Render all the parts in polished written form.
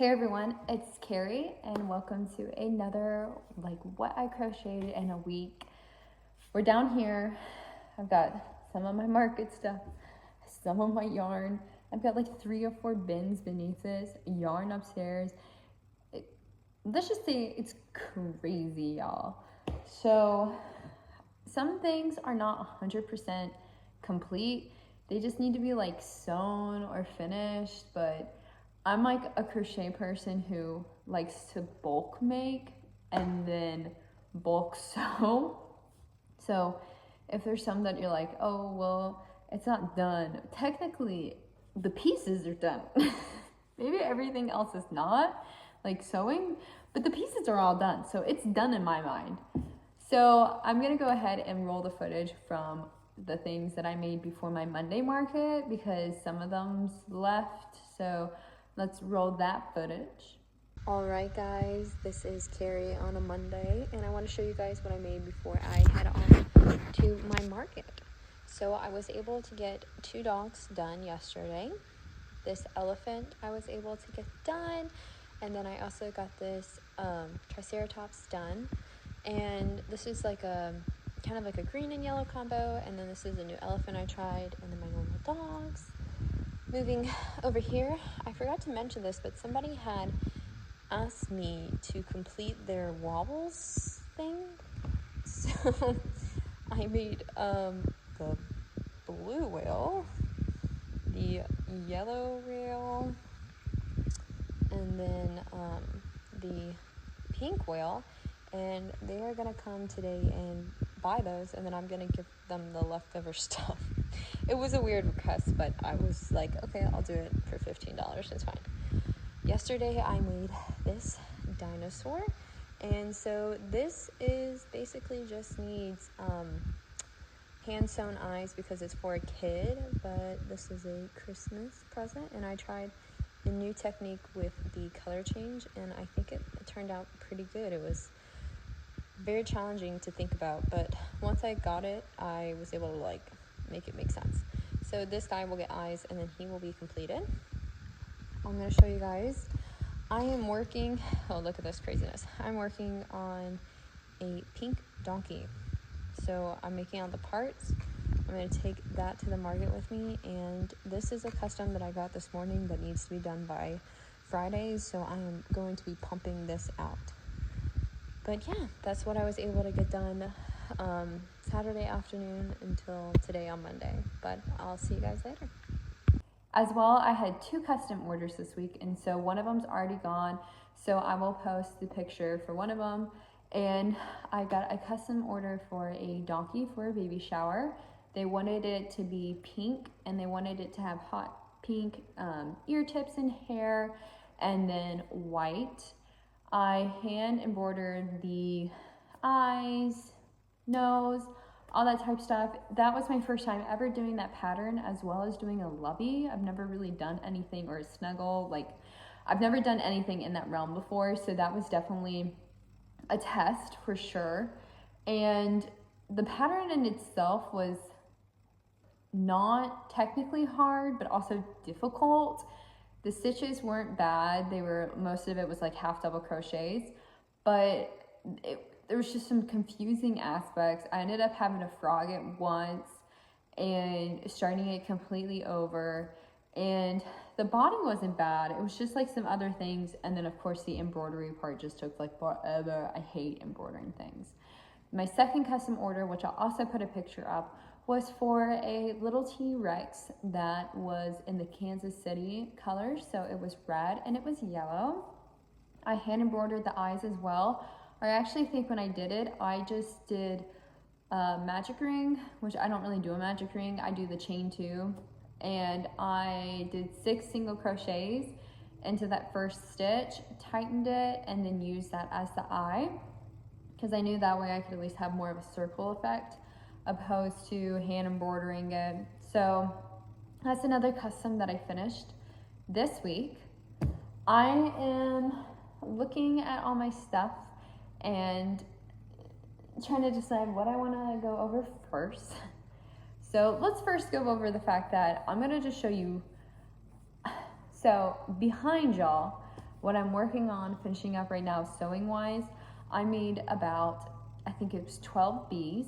Hey everyone, it's Carri and welcome to another what I crocheted in a week. We're down here. I've got some of my market stuff, some of my yarn. I've got like 3 or 4 bins beneath this, yarn upstairs. Let's just say it's crazy, y'all. So some things are not 100% complete. They just need to be like sewn or finished, but I'm like a crochet person who likes to bulk make and then bulk sew. So if there's some that you're like, oh, well, it's not done. Technically, the pieces are done. Maybe everything else is not, like sewing, but the pieces are all done. So it's done in my mind. So I'm gonna go ahead and roll the footage from the things that I made before my Monday market because some of them's left. So let's roll that footage. All right, guys, this is Carri on a Monday, and I want to show you guys what I made before I head on to my market. So I was able to get 2 dogs done yesterday. This elephant I was able to get done, and then I also got this triceratops done. And this is like a kind of like a green and yellow combo, and then this is a new elephant I tried, and then my normal dogs. Moving over here, I forgot to mention this, but somebody had asked me to complete their wobbles thing. So I made the blue whale, the yellow whale, and then the pink whale, and they are gonna come today and buy those, and then I'm gonna give them the leftover stuff. It was a weird request, but I was like, okay, I'll do it for $15, it's fine. Yesterday I made this dinosaur, and so this is basically just needs hand sewn eyes because it's for a kid, but this is a Christmas present, and I tried the new technique with the color change, and I think it turned out pretty good. It was very challenging to think about, but once I got it, I was able to make it make sense. So this guy will get eyes, and then he will be completed. I'm going to show you guys. I am working, oh, look at this craziness. I'm working on a pink donkey. So I'm making all the parts. I'm going to take that to the market with me, and this is a custom that I got this morning that needs to be done by Friday, so I am going to be pumping this out. But yeah, that's what I was able to get done Saturday afternoon until today on Monday. But I'll see you guys later. As well, I had 2 custom orders this week, and so one of them's already gone, so I will post the picture for one of them. And I got a custom order for a donkey for a baby shower. They wanted it to be pink, and they wanted it to have hot pink ear tips and hair, and then white. I hand embroidered the eyes, nose, all that type of stuff. That was my first time ever doing that pattern, as well as doing a lovey. I've never really done anything, or a snuggle. I've never done anything in that realm before, so that was definitely a test for sure. And the pattern in itself was not technically hard, but also difficult. The stitches weren't bad. Most of it was like half double crochets, but there was just some confusing aspects. I ended up having to frog it once and starting it completely over, and the body wasn't bad. It was just like some other things, and then of course the embroidery part just took like forever. I hate embroidering things. My second custom order, which I'll also put a picture up, was for a little T-Rex that was in the Kansas City colors. So it was red and it was yellow. I hand embroidered the eyes as well. I actually think when I did it, I just did a magic ring, which I don't really do a magic ring. I do the chain 2, and I did 6 single crochets into that first stitch, tightened it, and then used that as the eye, because I knew that way I could at least have more of a circle effect opposed to hand embroidering it. So that's another custom that I finished this week. I am looking at all my stuff and trying to decide what I want to go over first. So let's first go over the fact that I'm going to just show you. So behind y'all, What I'm working on finishing up right now sewing wise, I made about, I think it was 12 bees.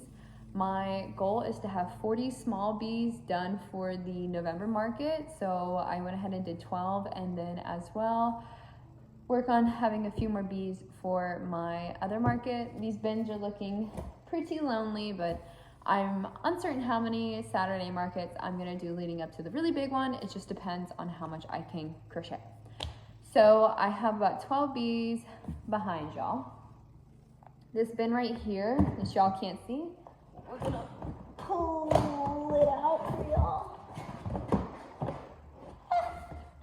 My goal is to have 40 small bees done for the November market, so I went ahead and did 12, and then as well work on having a few more bees for my other market. These bins are looking pretty lonely, but I'm uncertain how many Saturday markets I'm gonna do leading up to the really big one. It just depends on how much I can crochet. So I have about 12 bees behind y'all. This bin right here, which y'all can't see, we're gonna pull it out for y'all.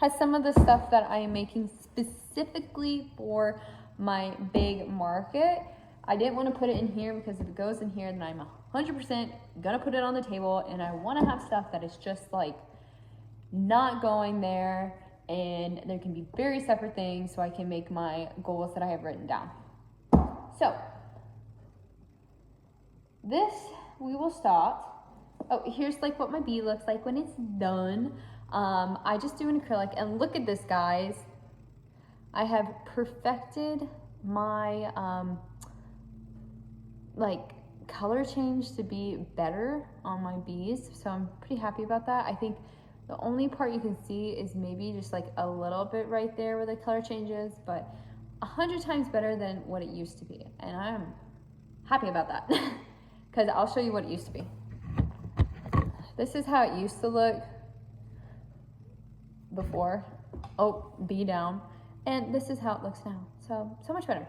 Has some of the stuff that I am making specifically for my big market. I didn't want to put it in here because if it goes in here, then I'm 100% gonna put it on the table, and I want to have stuff that is just like not going there, and there can be very separate things so I can make my goals that I have written down. So this we will start. Oh, here's like what my bee looks like when it's done. I just do an acrylic, and look at this, guys. I have perfected my like color change to be better on my bees, so I'm pretty happy about that. I think the only part you can see is maybe just like a little bit right there where the color changes, but 100 times better than what it used to be, and I'm happy about that because I'll show you what it used to be. This is how it used to look before. Oh, bee down. And this is how it looks now. So much better.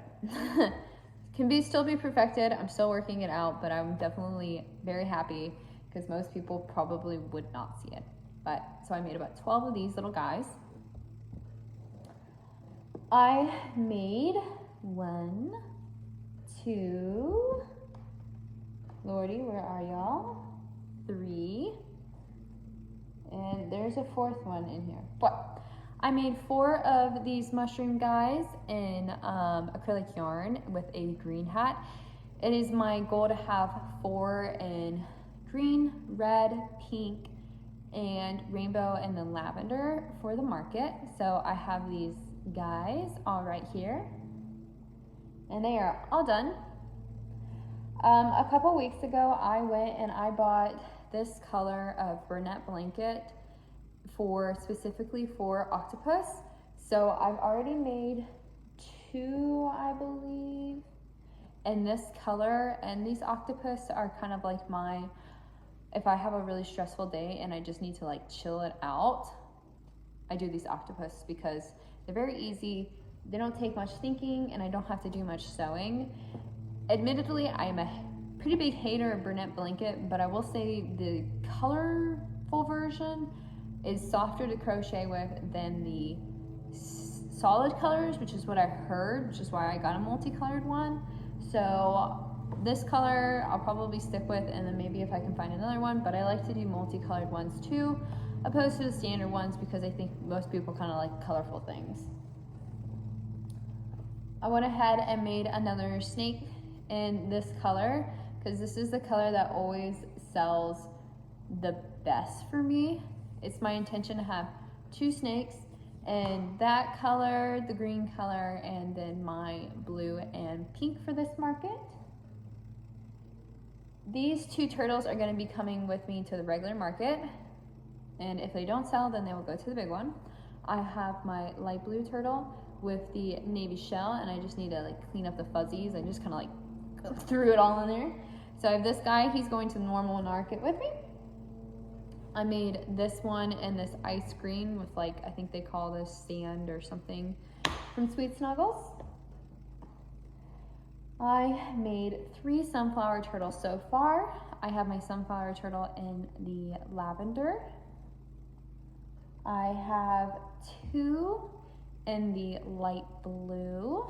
Can still be perfected. I'm still working it out, but I'm definitely very happy because most people probably would not see it. But so I made about 12 of these little guys. I made 1, 2, Lordy, where are y'all? 3, and there's a 4th one in here. 4. I made 4 of these mushroom guys in acrylic yarn with a green hat. It is my goal to have 4 in green, red, pink, and rainbow, and then lavender for the market. So I have these guys all right here, and they are all done. A couple weeks ago, I went and I bought this color of Burnette blanket specifically for octopus. So I've already made 2, I believe, in this color, and these octopus are kind of like if I have a really stressful day and I just need to like chill it out, I do these octopus because they're very easy, they don't take much thinking, and I don't have to do much sewing. Admittedly, I am a pretty big hater of Burnette blanket, but I will say the colorful version is softer to crochet with than the solid colors, which is what I heard, which is why I got a multicolored one. So this color I'll probably stick with, and then maybe if I can find another one, but I like to do multicolored ones too, opposed to the standard ones, because I think most people kind of like colorful things. I went ahead and made another snake in this color, because this is the color that always sells the best for me. It's my intention to have 2 snakes, and that color, the green color, and then my blue and pink for this market. These 2 turtles are going to be coming with me to the regular market, and if they don't sell, then they will go to the big one. I have my light blue turtle with the navy shell, and I just need to like clean up the fuzzies. I just kind of like threw it all in there. So I have this guy, he's going to the normal market with me. I made this one in this ice green with like, I think they call this sand or something from Sweet Snuggles. I made 3 sunflower turtles so far. I have my sunflower turtle in the lavender. I have 2 in the light blue.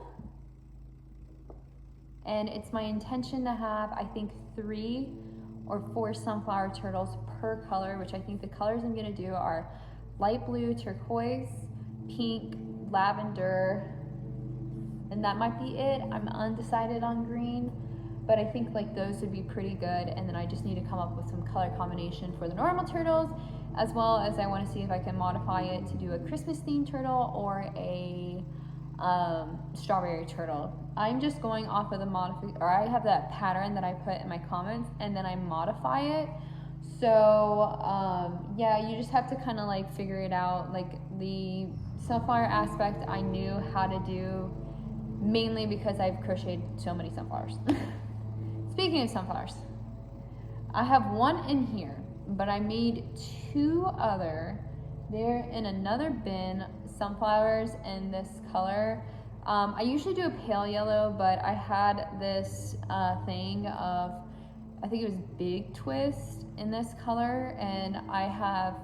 And it's my intention to have, I think, 3 or 4 sunflower turtles per color, which I think the colors I'm gonna do are light blue, turquoise, pink, lavender, and that might be it. I'm undecided on green, but I think like those would be pretty good. And then I just need to come up with some color combination for the normal turtles, as well as I want to see if I can modify it to do a Christmas themed turtle or a strawberry turtle. I'm just going off of the I have that pattern that I put in my comments, and then I modify it. So yeah, you just have to kind of like figure it out. Like the sunflower aspect I knew how to do, mainly because I've crocheted so many sunflowers. Speaking of sunflowers, I have one in here, but I made two other. They're in another bin, sunflowers in this color. I usually do a pale yellow, but I had this thing of, I think it was Big Twist in this color, and I have,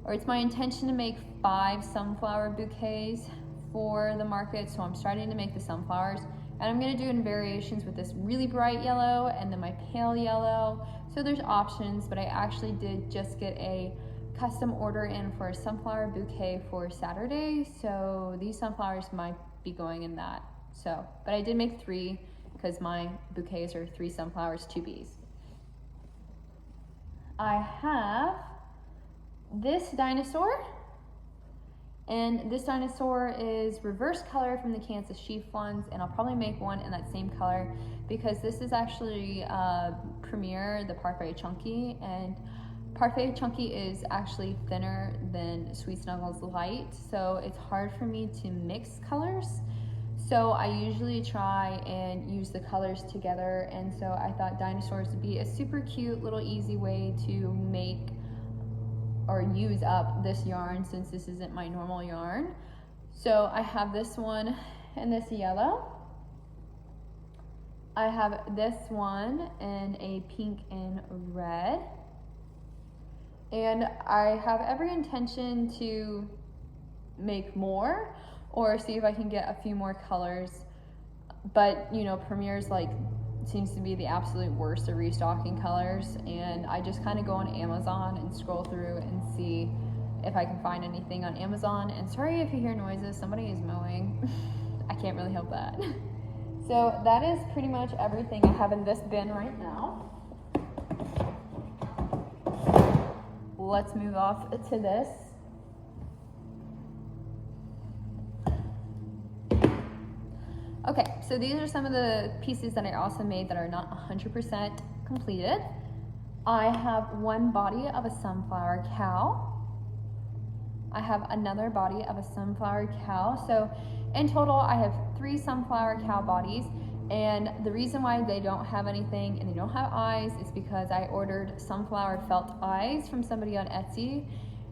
or it's my intention to make 5 sunflower bouquets for the market, so I'm starting to make the sunflowers, and I'm going to do in variations with this really bright yellow and then my pale yellow, so there's options. But I actually did just get a custom order in for a sunflower bouquet for Saturday, so these sunflowers might be going in that. So, but I did make 3 because my bouquets are 3 sunflowers, 2 bees. I have this dinosaur, and this dinosaur is reverse color from the Kansas sheaf ones, and I'll probably make one in that same color because this is actually Premier, the Parfait Chunky, and Parfait Chunky is actually thinner than Sweet Snuggles Light, so it's hard for me to mix colors. So I usually try and use the colors together, and so I thought dinosaurs would be a super cute little easy way to make or use up this yarn, since this isn't my normal yarn. So I have this one in this yellow. I have this one in a pink and red. And I have every intention to make more or see if I can get a few more colors. But you know, Premier's like seems to be the absolute worst at restocking colors, and I just kind of go on Amazon and scroll through and see if I can find anything on Amazon. And sorry if you hear noises, somebody is mowing. I can't really help that. So that is pretty much everything I have in this bin right now. Let's move off to this. Okay, so these are some of the pieces that I also made that are not 100% completed. I have one body of a sunflower cow. I have another body of a sunflower cow. So in total, I have 3 sunflower cow bodies. And the reason why they don't have anything and they don't have eyes is because I ordered sunflower felt eyes from somebody on Etsy,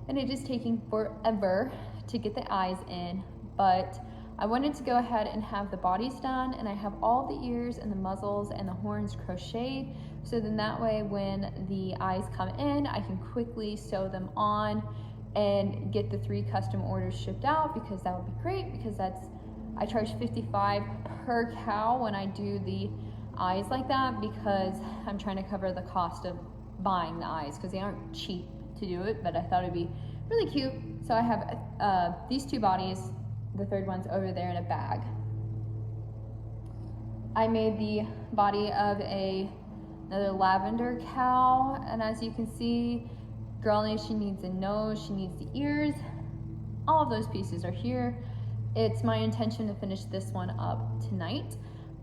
and it is taking forever to get the eyes in. But I wanted to go ahead and have the bodies done, and I have all the ears and the muzzles and the horns crocheted, so then that way when the eyes come in, I can quickly sew them on and get the 3 custom orders shipped out, because that would be great, because I charge $55 per cow when I do the eyes like that, because I'm trying to cover the cost of buying the eyes, because they aren't cheap to do it, but I thought it'd be really cute. So I have these 2 bodies. The 3rd one's over there in a bag. I made the body of another lavender cow, and as you can see, girl needs, she needs a nose, she needs the ears. All of those pieces are here. It's my intention to finish this one up tonight.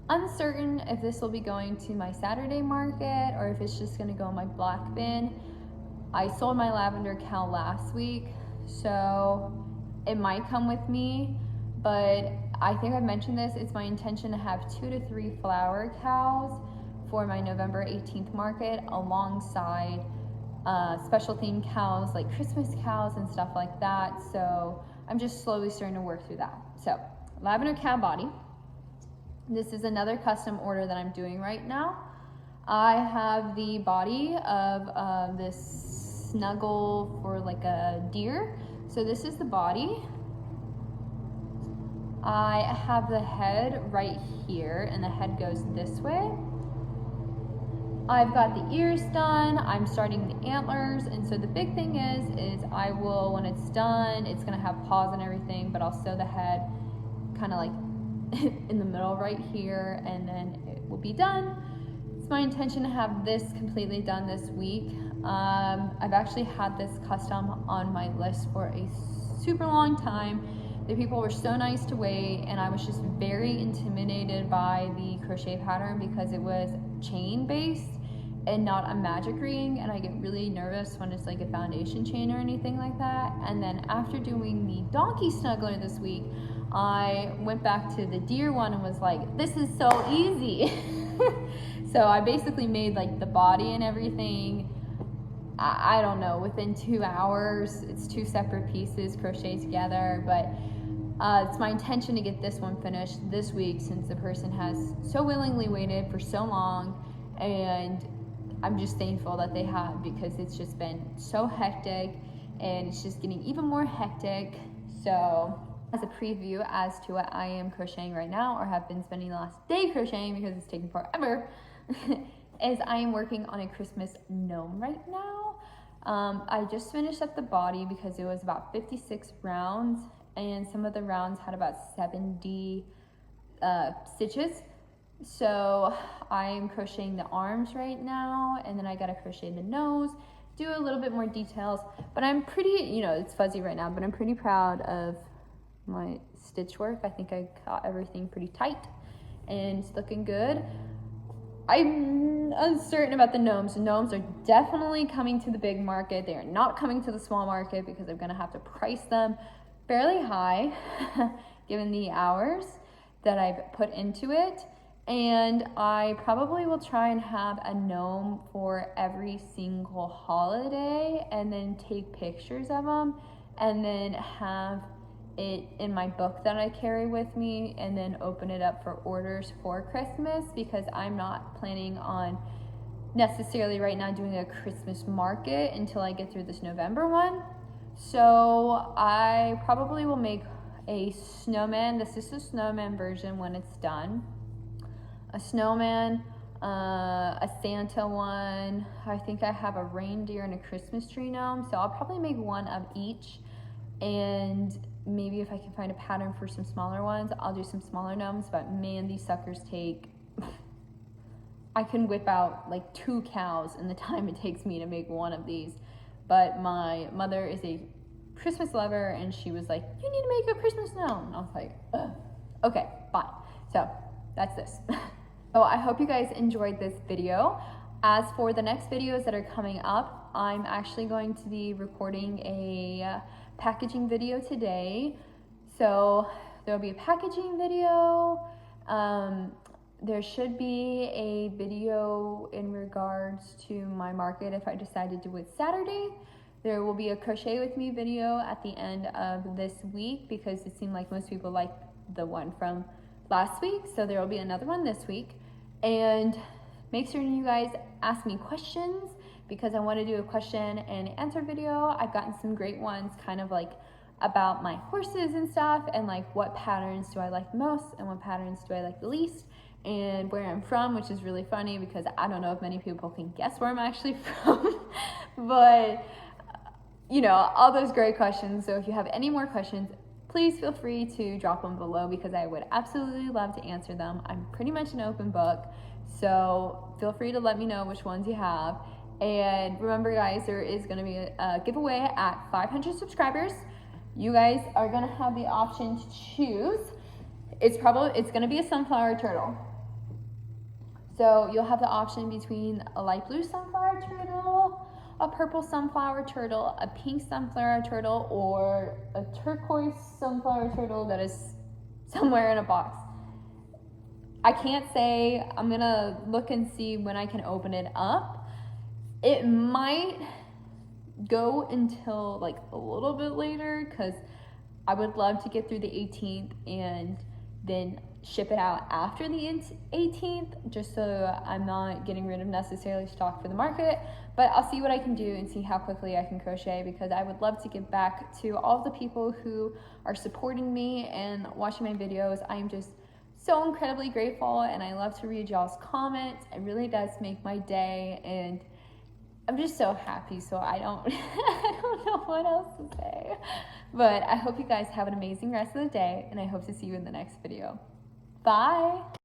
Uncertain if this will be going to my Saturday market or if it's just gonna go in my black bin. I sold my lavender cow last week, so it might come with me, but I think I've mentioned this. It's my intention to have 2 to 3 flower cows for my November 18th market, alongside special themed cows like Christmas cows and stuff like that. So I'm just slowly starting to work through that. So lavender cow body. This is another custom order that I'm doing right now. I have the body of this snuggle for like a deer. So this is the body. I have the head right here, and the head goes this way. I've got the ears done. I'm starting the antlers, and so the big thing is I will, when it's done, it's gonna have paws and everything, but I'll sew the head kind of like in the middle right here, and then it will be done. It's my intention to have this completely done this week. I've actually had this custom on my list for a super long time. The people were so nice to wait, and I was just very intimidated by the crochet pattern because it was chain based and not a magic ring, and I get really nervous when it's like a foundation chain or anything like that. And then after doing the donkey snuggler this week, I went back to the deer one and was like, this is so easy. So I basically made like the body and everything, I don't know, within 2 hours. It's 2 separate pieces crocheted together, but it's my intention to get this one finished this week since the person has so willingly waited for so long, and I'm just thankful that they have, because it's just been so hectic and it's just getting even more hectic. So as a preview as to what I am crocheting right now, or have been spending the last day crocheting because it's taking forever, is I am working on a Christmas gnome right now. I just finished up the body because it was about 56 rounds, and some of the rounds had about 70 stitches. So I'm crocheting the arms right now, and then I gotta crochet the nose, do a little bit more details. But I'm pretty, you know, it's fuzzy right now, but I'm pretty proud of my stitch work. I think I got everything pretty tight and it's looking good. I'm uncertain about the gnomes. The gnomes are definitely coming to the big market. They are not coming to the small market because I'm gonna have to price them fairly high given the hours that I've put into it. And I probably will try and have a gnome for every single holiday and then take pictures of them and then have it in my book that I carry with me and then open it up for orders for Christmas, because I'm not planning on necessarily right now doing a Christmas market until I get through this November one. So I probably will make a snowman. This is the snowman version when it's done. A snowman, a Santa one. I think I have a reindeer and a Christmas tree gnome. So I'll probably make one of each, and maybe if I can find a pattern for some smaller ones, I'll do some smaller gnomes. But man, these suckers take, I can whip out like 2 cows in the time it takes me to make one of these. But my mother is a Christmas lover, and she was like, you need to make a Christmas gnome. And I was like, ugh. Okay, fine. So that's this. So I hope you guys enjoyed this video. As for the next videos that are coming up, I'm actually going to be recording a packaging video today. So there'll be a packaging video. There should be a video in regards to my market if I decide to do it Saturday. There will be a crochet with me video at the end of this week, because it seemed like most people liked the one from last week. So there will be another one this week. And make sure you guys ask me questions, because I want to do a question and answer video. I've gotten some great ones kind of like about my horses and stuff, and like what patterns do I like the most and what patterns do I like the least, and where I'm from, which is really funny because I don't know if many people can guess where I'm actually from. But you know, all those great questions. So if you have any more questions, please feel free to drop them below, because I would absolutely love to answer them. I'm pretty much an open book, so feel free to let me know which ones you have. And remember guys, there is going to be a giveaway at 500 subscribers. You guys are going to have the option to choose. It's going to be a sunflower turtle. So you'll have the option between a light blue sunflower turtle, a purple sunflower turtle, a pink sunflower turtle, or a turquoise sunflower turtle that is somewhere in a box. I can't say. I'm gonna look and see when I can open it up. It might go until like a little bit later, because I would love to get through the 18th and then ship it out after the 18th, just so I'm not getting rid of necessarily stock for the market. But I'll see what I can do and see how quickly I can crochet, because I would love to give back to all of the people who are supporting me and watching my videos. I am just so incredibly grateful, and I love to read y'all's comments. It really does make my day, and I'm just so happy. So I don't I don't know what else to say. But I hope you guys have an amazing rest of the day, and I hope to see you in the next video. Bye.